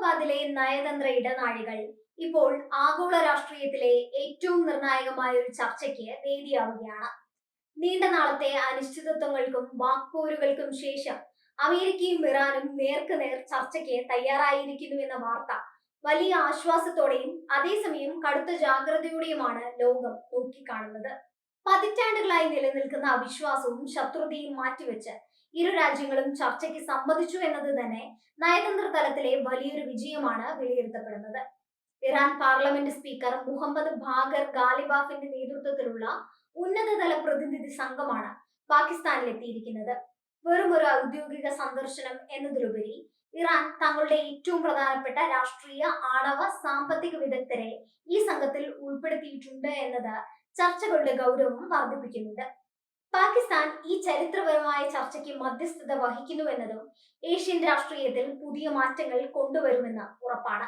ഇസ്ലാമാബാദിലെ നയതന്ത്ര ഇടനാഴികൾ ഇപ്പോൾ ആഗോള രാഷ്ട്രീയത്തിലെ ഏറ്റവും നിർണായകമായ ഒരു ചർച്ചയ്ക്ക് വേദിയാവുകയാണ്. നീണ്ട നാളത്തെ അനിശ്ചിതത്വങ്ങൾക്കും വാക്പോരുകൾക്കും ശേഷം അമേരിക്കയും ഇറാനും നേർക്കുനേർ ചർച്ചയ്ക്ക് തയ്യാറായിരിക്കുന്നു എന്ന വാർത്ത വലിയ ആശ്വാസത്തോടെയും അതേസമയം കടുത്ത ജാഗ്രതയോടെയുമാണ് ലോകം നോക്കിക്കാണുന്നത്. പതിറ്റാണ്ടുകളായി നിലനിൽക്കുന്ന അവിശ്വാസവും ശത്രുതയും മാറ്റിവെച്ച് ഇരു രാജ്യങ്ങളും ചർച്ചയ്ക്ക് സമ്മതിച്ചു എന്നത് തന്നെ നയതന്ത്ര തലത്തിലെ വലിയൊരു വിജയമാണ് വിലയിരുത്തപ്പെടുന്നത്. Iran parliament speaker Mohammad Bagher ഗാലിബാഫിന്റെ നേതൃത്വത്തിലുള്ള ഉന്നതതല പ്രതിനിധി സംഘമാണ് പാകിസ്ഥാനിലെത്തിയിരിക്കുന്നത്. വെറും ഒരു ഔദ്യോഗിക സന്ദർശനം എന്നതിലുപരി ഇറാൻ തങ്ങളുടെ ഏറ്റവും പ്രധാനപ്പെട്ട രാഷ്ട്രീയ, ആണവ, സാമ്പത്തിക വിദഗ്ധരെ ഈ സംഘത്തിൽ ഉൾപ്പെടുത്തിയിട്ടുണ്ട് എന്നത് ചർച്ചകളുടെ ഗൗരവം വർദ്ധിപ്പിക്കുന്നുണ്ട്. പാകിസ്ഥാൻ ഈ ചരിത്രപരമായ ചർച്ചയ്ക്ക് മധ്യസ്ഥത വഹിക്കുന്നുവെന്നതും ഏഷ്യൻ രാഷ്ട്രീയത്തിൽ പുതിയ മാറ്റങ്ങൾ കൊണ്ടുവരുമെന്ന് ഉറപ്പാണ്.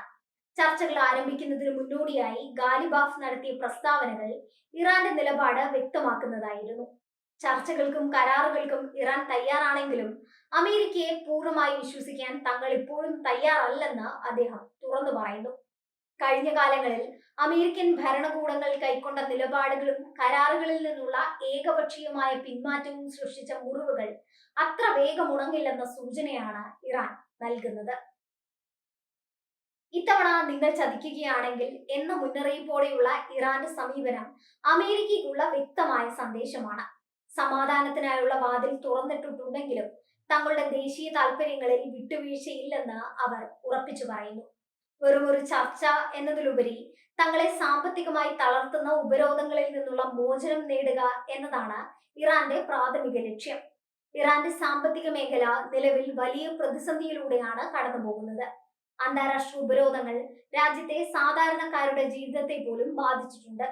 ചർച്ചകൾ ആരംഭിക്കുന്നതിന് മുന്നോടിയായി ഗാലിബാഫ് നടത്തിയ പ്രസ്താവനകൾ ഇറാന്റെ നിലപാട് വ്യക്തമാക്കുന്നതായിരുന്നു. ചർച്ചകൾക്കും കരാറുകൾക്കും ഇറാൻ തയ്യാറാണെങ്കിലും അമേരിക്കയെ പൂർണ്ണമായി വിശ്വസിക്കാൻ തങ്ങൾ ഇപ്പോഴും തയ്യാറല്ലെന്ന് അദ്ദേഹം തുറന്നു പറയുന്നു. കഴിഞ്ഞ കാലങ്ങളിൽ അമേരിക്കൻ ഭരണകൂടങ്ങൾ കൈക്കൊണ്ട നിലപാടുകളും കരാറുകളിൽ നിന്നുള്ള ഏകപക്ഷീയമായ പിന്മാറ്റവും സൃഷ്ടിച്ച മുറിവുകൾ അത്ര വേഗം ഉണങ്ങില്ലെന്ന സൂചനയാണ് ഇറാൻ നൽകുന്നത്. ഇത്തവണ നിങ്ങൾ ചതിക്കുകയാണെങ്കിൽ എന്ന മുന്നറിയിപ്പോടെയുള്ള ഇറാന്റെ സമീപനം അമേരിക്കയ്ക്കുള്ള വ്യക്തമായ സന്ദേശമാണ്. സമാധാനത്തിനായുള്ള വാതിൽ തുറന്നിട്ടിട്ടുണ്ടെങ്കിലും തങ്ങളുടെ ദേശീയ താൽപര്യങ്ങളിൽ വിട്ടുവീഴ്ചയില്ലെന്ന് അവർ ഉറപ്പിച്ചു പറയുന്നു. വെറുമൊരു ചർച്ച എന്നതിലുപരി തങ്ങളെ സാമ്പത്തികമായി തളർത്തുന്ന ഉപരോധങ്ങളിൽ നിന്നുള്ള മോചനം നേടുക എന്നതാണ് ഇറാന്റെ പ്രാഥമിക ലക്ഷ്യം. ഇറാന്റെ സാമ്പത്തിക മേഖല നിലവിൽ വലിയ പ്രതിസന്ധിയിലൂടെയാണ് കടന്നുപോകുന്നത്. അന്താരാഷ്ട്ര ഉപരോധങ്ങൾ രാജ്യത്തെ സാധാരണക്കാരുടെ ജീവിതത്തെ പോലും ബാധിച്ചിട്ടുണ്ട്.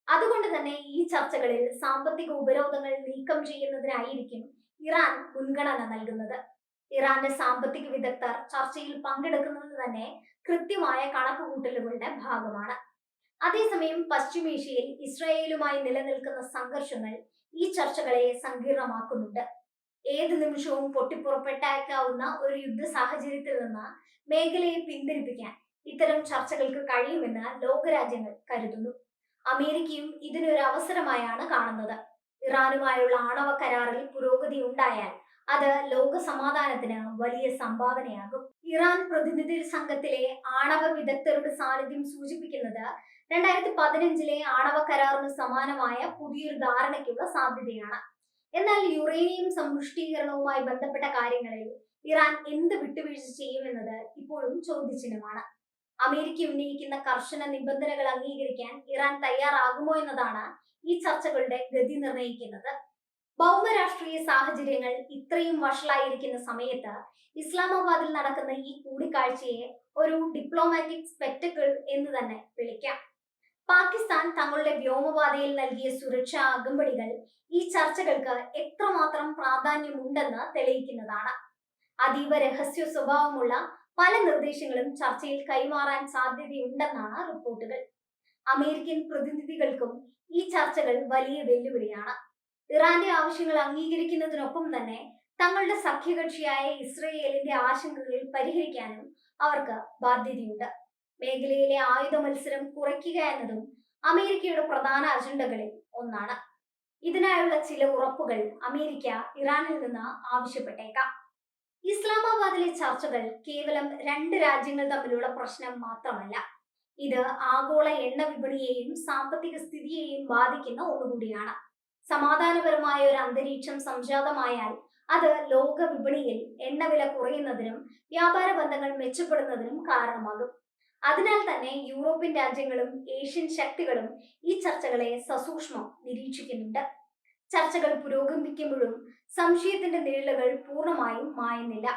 അതുകൊണ്ട് തന്നെ ഈ ചർച്ചകളിൽ സാമ്പത്തിക ഉപരോധങ്ങൾ നീക്കം ചെയ്യുന്നതിനായിരിക്കും ഇറാൻ മുൻഗണന നൽകുന്നത്. ഇറാന്റെ സാമ്പത്തിക വിദഗ്ധർ ചർച്ചയിൽ പങ്കെടുക്കുന്നത് തന്നെ കൃത്യമായ കണക്കുകൂട്ടലുകളുടെ ഭാഗമാണ്. അതേസമയം പശ്ചിമേഷ്യയിൽ ഇസ്രായേലുമായി നിലനിൽക്കുന്ന സംഘർഷങ്ങൾ ഈ ചർച്ചകളെ സങ്കീർണമാക്കുന്നുണ്ട്. ഏത് നിമിഷവും പൊട്ടിപ്പുറപ്പെട്ടേക്കാവുന്ന ഒരു യുദ്ധ സാഹചര്യത്തിൽ നിന്ന് മേഖലയെ പിന്തിരിപ്പിക്കാൻ ഇത്തരം ചർച്ചകൾക്ക് കഴിയുമെന്ന് ലോകരാജ്യങ്ങൾ കരുതുന്നു. അമേരിക്കയും ഇതിനൊരു അവസരമായാണ് കാണുന്നത്. ഇറാനുമായുള്ള ആണവ കരാറിൽ പുരോഗതി ഉണ്ടായാൽ അത് ലോക സമാധാനത്തിന് വലിയ സംഭാവനയാകും. ഇറാൻ പ്രതിനിധി സംഘത്തിലെ ആണവ വിദഗ്ധരുടെ സാന്നിധ്യം സൂചിപ്പിക്കുന്നത് 2015 ആണവ കരാറിന് സമാനമായ പുതിയൊരു ധാരണയ്ക്കുള്ള സാധ്യതയാണ്. എന്നാൽ യുറേനിയം സമ്പുഷ്ടീകരണവുമായി ബന്ധപ്പെട്ട കാര്യങ്ങളിൽ ഇറാൻ എന്ത് വിട്ടുവീഴ്ച ചെയ്യുമെന്നത് ഇപ്പോഴും ചോദ്യചിഹ്നമാണ്. അമേരിക്ക ഉന്നയിക്കുന്ന കർശന നിബന്ധനകൾ അംഗീകരിക്കാൻ ഇറാൻ തയ്യാറാകുമോ എന്നതാണ് ഈ ചർച്ചകളുടെ ഗതി നിർണ്ണയിക്കുന്നത്. ഭൗമരാഷ്ട്രീയ സാഹചര്യങ്ങൾ ഇത്രയും വഷളായിരിക്കുന്ന സമയത്ത് ഇസ്ലാമാബാദിൽ നടക്കുന്ന ഈ കൂടിക്കാഴ്ചയെ ഒരു ഡിപ്ലോമാറ്റിക് സ്പെക്ടക്കിൾ എന്ന് തന്നെ വിളിക്കാം. പാകിസ്ഥാൻ തങ്ങളുടെ വ്യോമപാതയിൽ നൽകിയ സുരക്ഷാ അകമ്പടികൾ ഈ ചർച്ചകൾക്ക് എത്രമാത്രം പ്രാധാന്യമുണ്ടെന്ന് തെളിയിക്കുന്നതാണ്. അതീവ രഹസ്യ സ്വഭാവമുള്ള പല നിർദ്ദേശങ്ങളും ചർച്ചയിൽ കൈമാറാൻ സാധ്യതയുണ്ടെന്നാണ് റിപ്പോർട്ടുകൾ. അമേരിക്കൻ പ്രതിനിധികൾക്കും ഈ ചർച്ചകൾ വലിയ വെല്ലുവിളിയാണ്. ഇറാന്റെ ആവശ്യങ്ങൾ അംഗീകരിക്കുന്നതിനൊപ്പം തന്നെ തങ്ങളുടെ സഖ്യകക്ഷിയായ ഇസ്രയേലിന്റെ ആശങ്കകൾ പരിഹരിക്കാനും അവർക്ക് ബാധ്യതയുണ്ട്. മേഖലയിലെ ആയുധ മത്സരം കുറയ്ക്കുക എന്നതും അമേരിക്കയുടെ പ്രധാന അജണ്ടകളിൽ ഒന്നാണ്. ഇതിനായുള്ള ചില ഉറപ്പുകൾ അമേരിക്ക ഇറാനിൽ നിന്ന് ആവശ്യപ്പെട്ടേക്കാം. ഇസ്ലാമാബാദിലെ ചർച്ചകൾ കേവലം രണ്ട് രാജ്യങ്ങൾ തമ്മിലുള്ള പ്രശ്നം മാത്രമല്ല, ഇത് ആഗോള എണ്ണ വിപണിയെയും സാമ്പത്തിക സ്ഥിതിയെയും ബാധിക്കുന്ന ഒന്നുകൂടിയാണ്. സമാധാനപരമായ ഒരു അന്തരീക്ഷം സംജാതമായാൽ അത് ലോക വിപണിയിൽ എണ്ണവില കുറയുന്നതിനും വ്യാപാര ബന്ധങ്ങൾ മെച്ചപ്പെടുന്നതിനും കാരണമാകും. അതിനാൽ തന്നെ യൂറോപ്യൻ രാജ്യങ്ങളും ഏഷ്യൻ ശക്തികളും ഈ ചർച്ചകളെ സസൂക്ഷ്മം നിരീക്ഷിക്കുന്നുണ്ട്. ചർച്ചകൾ പുരോഗമിക്കുമ്പോഴും സംശയത്തിന്റെ നിഴലുകൾ പൂർണ്ണമായും മായുന്നില്ല.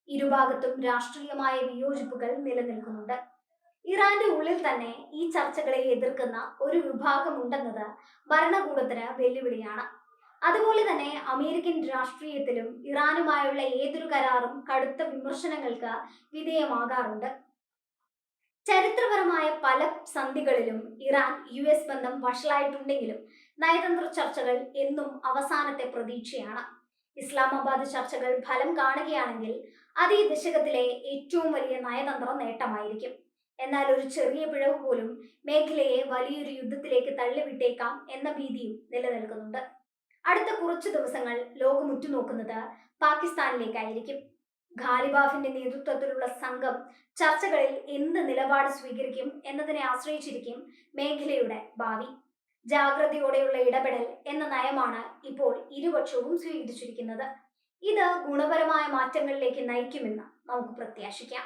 ഇരുഭാഗത്തും രാഷ്ട്രീയമായ വിയോജിപ്പുകൾ നിലനിൽക്കുന്നുണ്ട്. ഇറാന്റെ ഉള്ളിൽ തന്നെ ഈ ചർച്ചകളെ എതിർക്കുന്ന ഒരു വിഭാഗമുണ്ടെന്നത് ഭരണകൂടത്തിന് വെല്ലുവിളിയാണ്. അതുപോലെ തന്നെ അമേരിക്കൻ രാഷ്ട്രീയത്തിലും ഇറാനുമായുള്ള ഏതൊരു കരാറും കടുത്ത വിമർശനങ്ങൾക്ക് വിധേയമാകാറുണ്ട്. ചരിത്രപരമായ പല സന്ധികളിലും ഇറാൻ US ബന്ധം വഷളായിട്ടുണ്ടെങ്കിലും നയതന്ത്ര ചർച്ചകൾ എന്നും അവസാനത്തെ പ്രതീക്ഷയാണ്. ഇസ്ലാമാബാദ് ചർച്ചകൾ ഫലം കാണുകയാണെങ്കിൽ അത് ഈ ദശകത്തിലെ ഏറ്റവും വലിയ നയതന്ത്ര നേട്ടമായിരിക്കും. എന്നാൽ ഒരു ചെറിയ പിഴവ് പോലും മേഖലയെ വലിയൊരു യുദ്ധത്തിലേക്ക് തള്ളിവിട്ടേക്കാം എന്ന ഭീതിയും നിലനിൽക്കുന്നുണ്ട്. അടുത്ത കുറച്ചു ദിവസങ്ങൾ ലോകം ഉറ്റുനോക്കുന്നത് പാകിസ്ഥാനിലേക്കായിരിക്കും. ഖാലിബാഫിന്റെ നേതൃത്വത്തിലുള്ള സംഘം ചർച്ചകളിൽ എന്ത് നിലപാട് സ്വീകരിക്കും എന്നതിനെ ആശ്രയിച്ചിരിക്കും മേഖലയുടെ ഭാവി. ജാഗ്രതയോടെയുള്ള ഇടപെടൽ എന്ന നയമാണ് ഇപ്പോൾ ഇരുപക്ഷവും സ്വീകരിച്ചിരിക്കുന്നത്. ഇത് ഗുണപരമായ മാറ്റങ്ങളിലേക്ക് നയിക്കുമെന്ന് നമുക്ക് പ്രത്യാശിക്കാം.